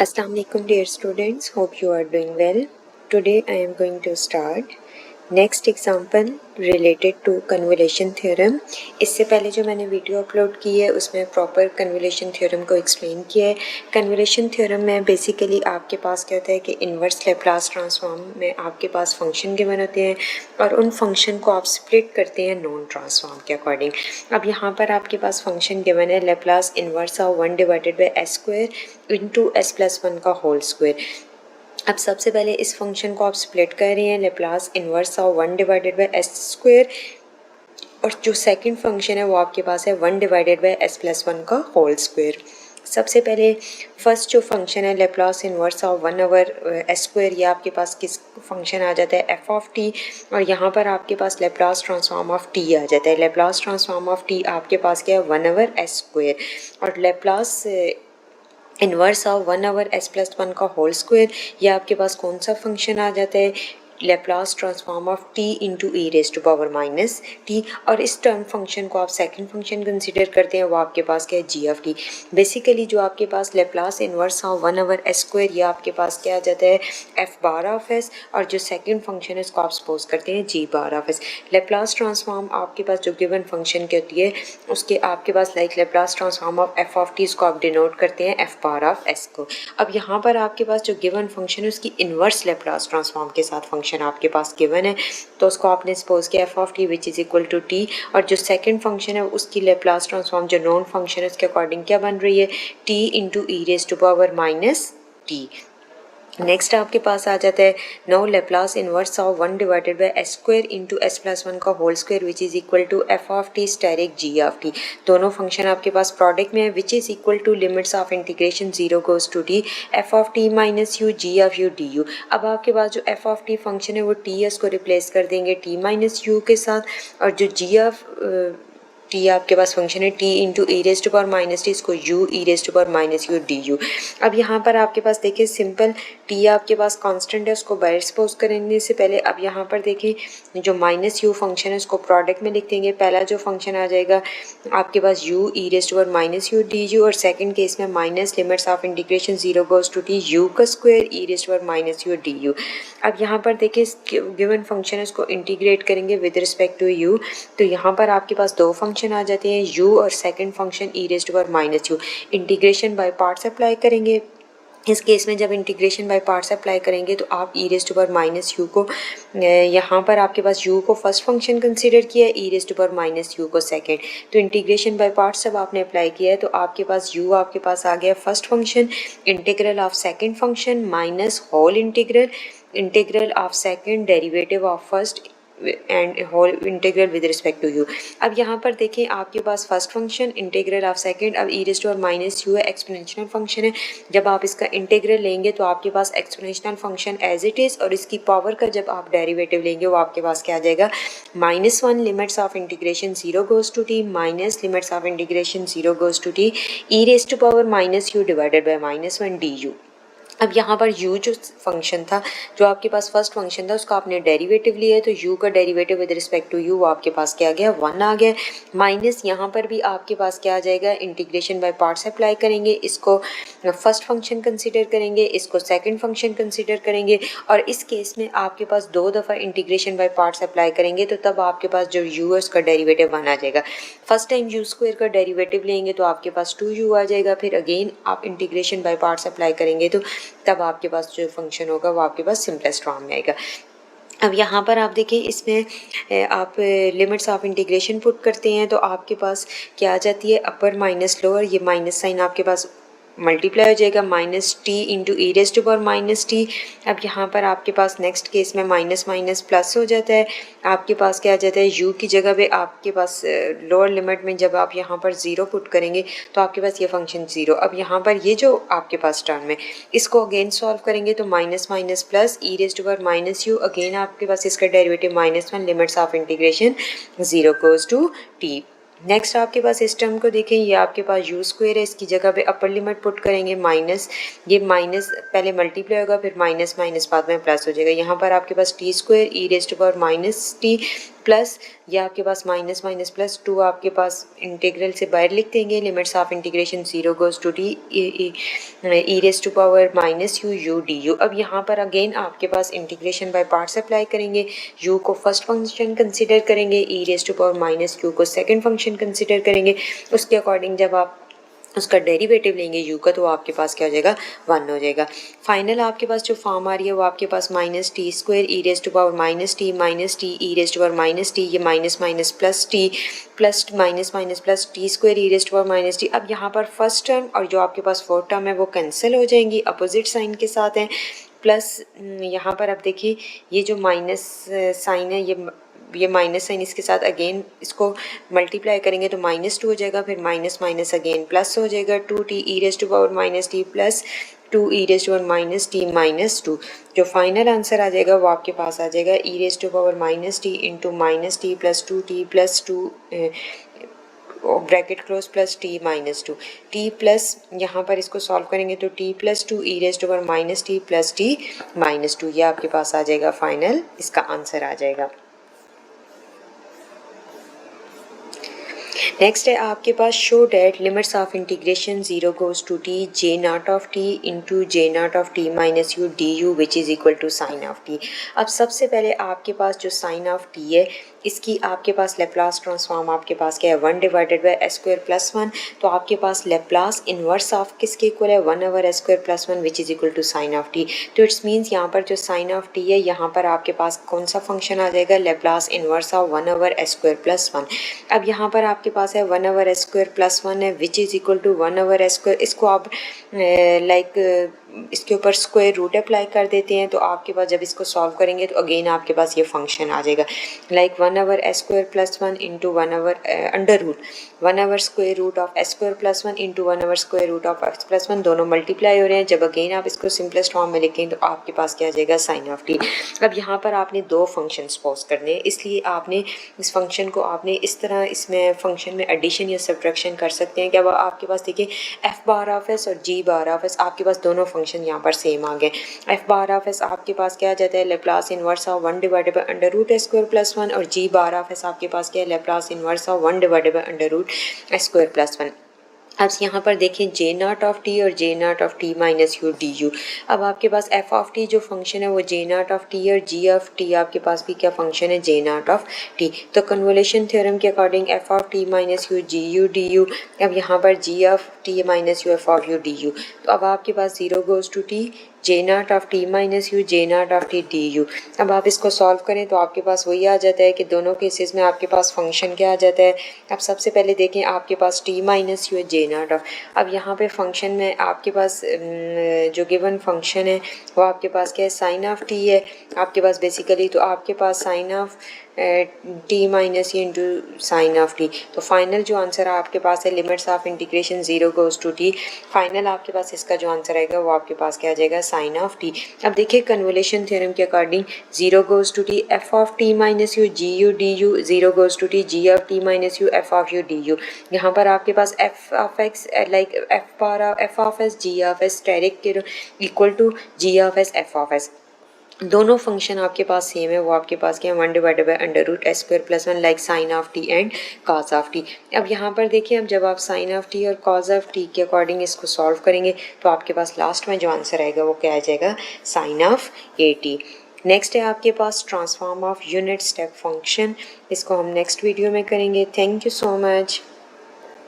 Assalamu alaikum dear students, hope you are doing well. Today I am going to start next example related to convolution theorem. इससे पहले जो मैंने video upload की है उसमें proper convolution theorem को explain किया है। कन्वोल्यूशन थ्योरम में बेसिकली आपके पास क्या होता है कि इन्वर्स लेप्लास ट्रांसफॉर्म में आपके पास फंक्शन गिवन होते हैं और उन फंक्शन को आप स्प्लिट करते हैं नॉन ट्रांसफॉर्म के अकॉर्डिंग। अब यहाँ पर आपके पास फंक्शन गिवन है Laplace inverse of 1 divided by s square into s plus 1 का होल स्क्वायर। अब सबसे पहले इस फंक्शन को आप स्प्लिट कर रहे हैं Laplace inverse of 1 divided by s square और जो सेकंड फंक्शन है वो आपके पास है 1 डिवाइडेड बाई एस प्लस 1 का होल स्क्वायर। सबसे पहले फर्स्ट जो फंक्शन है Laplace inverse of 1 over S square, ये आपके पास किस फंक्शन आ जाता है एफ ऑफ टी, और यहाँ पर आपके पास लेप्लास ट्रांसफॉर्म ऑफ टी आ जाता है। लेप्लास ट्रांसफॉर्म ऑफ टी आपके पास क्या है 1 ओवर एस स्क्वायर और Laplace inverse of 1 over S plus 1 का होल स्क्वायर, ये आपके पास कौन सा फंक्शन आ जाता है Laplace transform of T into E raise to power minus t. और इस टर्म फंक्शन को आप सेकंड फंक्शन कंसीडर करते हैं वो आपके पास क्या है जी ऑफ टी। बेसिकली जो आपके पास Laplace inverse of 1 over S square, ये आपके पास क्या आ जाता है एफ बार ऑफ एस, और जो सेकंड फंक्शन है उसको आप सपोज करते हैं जी बार ऑफ एस। लेप्लास ट्रांसफॉर्म आपके पास जो गिवन फंक्शन की होती है उसके आपके पास like Laplace transform of F of T, इसको आप डिनोट करते हैं एफ बार ऑफ एस को। अब यहाँ पर आपके पास जो गिवन फंक्शन है उसकी इन्वर्स लेप्लास ट्रांसफॉर्म के साथ फंक्शन आपके पास गिवन है तो उसको आपने सपोज किया f of t which is equal to t, और जो सेकंड फंक्शन है उसकी लेप्लास ट्रांसफॉर्म जो नॉन फंक्शन है उसके अकॉर्डिंग क्या बन रही है T into E raise to power minus t. Next आपके पास आ जाता है no Laplace inverse of 1 divided by s square into s plus 1 का whole square which is equal to f of t asterisk g of T. दोनों function आपके पास product में है which is equal to limits of integration 0 goes to T F of T minus you g of U D you. अब आपके पास जो F of T function है वो टी एस को रिप्लेस कर देंगे टी माइनस यू के साथ, और जो जी ऑफ टी आपके पास फंक्शन है T into E raise to power minus T, इसको U E raise to power minus U D you. अब यहाँ पर आपके पास देखिए सिंपल टी आपके पास कांस्टेंट है उसको बाहर सपोज करने से पहले अब यहाँ पर देखिए जो माइनस यू फंक्शन है उसको प्रोडक्ट में लिख देंगे। पहला जो फंक्शन आ जाएगा आपके पास U E raise to power minus U D U, और सेकंड केस में minus limits of integration 0 goes to T U का square E raise to power minus U D you. अब यहाँ पर देखिए गिवन फंक्शन है उसको इंटीग्रेट करेंगे विद रिस्पेक्ट टू यू, तो यहाँ पर आपके पास दो फंक्शन आ जाते हैं u और second function e raise to power minus u. Integration by parts apply करेंगे। इस केस में जब इंटीग्रेशन बाय पार्ट्स अप्लाई करेंगे तो आप E raise to power minus U को यहाँ पर आपके पास u को फर्स्ट फंक्शन कंसीडर किया है, E raise to power minus U को सेकंड। तो इंटीग्रेशन बाय पार्ट्स जब आपने अप्लाई किया है तो आपके पास u आपके पास आ गया first function integral of second function minus whole integral of second derivative of first and whole integral with respect to U. अब यहाँ पर देखें आपके पास first function integral of second, अब E raise to power minus U है exponential function है। जब आप इसका इंटीग्रल लेंगे तो आपके पास exponential function as it is, और इसकी पावर का जब आप डेरिवेटिव लेंगे वो आपके पास क्या आ जाएगा -1 limits of integration 0 goes to t minus limits of integration 0 goes to T E raise to power minus u divided by -1 d you. अब यहाँ पर u जो फंक्शन था जो आपके पास फर्स्ट फंक्शन था उसका आपने डेरिवेटिव लिया है तो u का derivative with respect to u आपके पास क्या आ गया 1 आ गया, माइनस यहाँ पर भी आपके पास क्या आ जाएगा इंटीग्रेशन बाय पार्ट्स अप्लाई करेंगे। इसको फर्स्ट फंक्शन कंसीडर करेंगे, इसको सेकंड फंक्शन कंसीडर करेंगे, और इस केस में आपके पास 2 दफ़ा इंटीग्रेशन बाय पार्ट्स अप्लाई करेंगे तो तब आपके पास जो u है उसका डेरिवेटिव 1 आ जाएगा। फर्स्ट टाइम u स्क्वायर का डेरिवेटिव लेंगे तो आपके पास 2u आ जाएगा, फिर अगेन आप इंटीग्रेशन बाय पार्ट्स अप्लाई करेंगे तो तब आपके पास जो फंक्शन होगा वो आपके पास सिंपलेस्ट फॉर्म में आएगा। अब यहाँ पर आप देखिए इसमें आप लिमिट्स ऑफ इंटीग्रेशन पुट करते हैं तो आपके पास क्या आ जाती है अपर माइनस लोअर, ये माइनस साइन आपके पास मल्टीप्लाई हो जाएगा minus T into E raise to power minus T. अब यहाँ पर आपके पास नेक्स्ट केस में माइनस माइनस प्लस हो जाता है, आपके पास क्या आ जाता है u की जगह पे आपके पास लोअर लिमिट में जब आप यहाँ पर 0 पुट करेंगे तो आपके पास ये फंक्शन 0। अब यहाँ पर ये जो आपके पास टर्म है इसको अगेन सॉल्व करेंगे तो minus minus plus e raise to power minus u, again आपके पास इसका derivative -1 limits of integration 0 goes to t. Next आपके पास इस टर्म को देखें, ये आपके पास यू स्क्वायर है, इसकी जगह पे अपर लिमिट पुट करेंगे माइनस, ये माइनस पहले मल्टीप्लाई होगा फिर माइनस माइनस बाद में प्लस हो जाएगा। यहाँ पर आपके पास T square E raise to power minus T plus ये आपके पास माइनस माइनस प्लस 2 आपके पास इंटीग्रल से बाहर लिख देंगे, limits of integration 0 goes to T E raise to power minus U U D you. अब यहाँ पर अगेन आपके पास इंटीग्रेशन बाय पार्ट्स अप्लाई करेंगे, यू को फर्स्ट फंक्शन कंसिडर करेंगे, E raise to power minus Q को सेकंड फंक्शन कंसिडर करेंगे। उसके अकॉर्डिंग जब आप उसका डेरिवेटिव लेंगे यू का तो आपके पास क्या हो जाएगा 1 हो जाएगा। फाइनल आपके पास जो फॉर्म आ रही है वो आपके पास minus T square E raise to power minus T E raise to power minus T, ये minus minus plus T plus minus minus plus T square E raise to power minus T. अब यहाँ पर first term और जो आपके पास fourth term है वो cancel हो जाएंगी, अपोजिट साइन के साथ हैं। प्लस यहाँ पर अब देखिए ये जो माइनस साइन है ये माइनस साइन इसके साथ अगेन इसको मल्टीप्लाई करेंगे तो -2 हो जाएगा, फिर माइनस माइनस अगेन प्लस हो जाएगा 2t e raise to power minus T plus 2 E raise to power minus t -2। जो फाइनल आंसर आ जाएगा वो आपके पास आ जाएगा E raise to power minus T into minus T plus 2t plus 2 bracket close plus T -2 T plus यहाँ पर इसको सॉल्व करेंगे तो t plus 2 E raise to power minus T plus T -2, ये आपके पास आ जाएगा फाइनल इसका आंसर आ जाएगा। नेक्स्ट है आपके पास show that limits of integration 0 goes to T J not of T into J not of T minus U D U which is equal to sine of T. अब सबसे पहले आपके पास जो साइन ऑफ टी है इसकी आपके पास Laplace transform आपके पास क्या है 1 divided by s square plus 1, तो आपके पास लेप्लास इन्वर्स ऑफ किसके इक्वल है 1 over S square plus 1 which is equal to sine of T. तो इट्स मीन्स यहाँ पर जो साइन ऑफ टी है यहाँ पर आपके पास कौन सा फंक्शन आ जाएगा Laplace inverse of 1 over S square plus 1। अब यहाँ पर आपके पास है 1 ओवर एस स्क्वायर प्लस 1 है which is equal to 1 over S square, इसको आप इसके ऊपर स्क्वायर रूट अप्लाई कर देते हैं तो आपके पास जब इसको सॉल्व करेंगे तो अगेन आपके पास ये फंक्शन आ जाएगा like 1 over S square plus 1 into 1 over under root 1 over square root of s square plus 1 into 1 over square root of x plus 1, दोनों मल्टीप्लाई हो रहे हैं। जब अगेन आप इसको सिंपलेस्ट फॉर्म में लिखें तो आपके पास क्या आ जाएगा साइन ऑफ टी। अब यहाँ पर आपने दो फंक्शन पोज करने हैं, इसलिए आपने इस फंक्शन को आपने इस तरह इसमें फंक्शन में एडिशन या सब्ट्रैक्शन कर सकते हैं। क्या आपके पास देखिए एफ बार ऑफ एस और जी बार ऑफ एस आपके पास दोनों फंक्शन यहाँ पर सेम आ गए। एफ बार ऑफ एस आपके पास क्या आ जाता है Laplace inverse of 1 divided by under root s square plus 1 और जी बार ऑफ एस आपके पास क्या है Laplace inverse of 1 divided by under root s square plus 1। अब यहाँ पर देखें जे नॉट ऑफ टी और J not of T minus U D you. अब आपके पास एफ ऑफ टी जो फंक्शन है वो जे नॉट ऑफ टी और जी ऑफ टी आपके पास भी क्या फंक्शन है जे नॉट ऑफ टी। तो कन्वोल्यूशन थ्योरम के according F of T minus you G U D you, अब यहाँ पर G of T minus U F of U D U, तो अब आपके पास 0 goes to T J not of T minus U J not of T D you. अब आप इसको सॉल्व करें तो आपके पास वही आ जाता है कि दोनों केसेस में आपके पास फंक्शन क्या आ जाता है। अब सबसे पहले देखें आपके पास टी माइनस यू है जे नॉट ऑफ, अब यहाँ पे फंक्शन में आपके पास जो गिवन फंक्शन है वो आपके पास क्या है साइन ऑफ टी है आपके पास बेसिकली, तो आपके पास sine of T minus into sine of T. तो फाइनल जो आंसर आपके पास है limits of integration 0 goes to T, final आपके पास इसका जो आंसर आएगा वो आपके पास क्या आ जाएगा साइन ऑफ टी। अब देखिए कन्वोल्यूशन थ्योरम के according 0 goes to T F of T minus you G U D U, 0 goes to T G of T minus U F of U D U. यहाँ पर आपके पास F of X like F of S G of S direct equal to G of S F of S, दोनों function आपके पास same है वो आपके पास क्या है 1 divided by under root s square plus 1 like sine of t and cos of T. अब यहाँ पर देखिए अब जब आप साइन ऑफ टी और कॉस ऑफ टी के अकॉर्डिंग इसको सॉल्व करेंगे तो आपके पास लास्ट में जो आंसर आएगा वो क्या आ जाएगा sine of A T. Next है आपके पास transform of unit step function, इसको हम नेक्स्ट वीडियो में करेंगे। Thank you so much.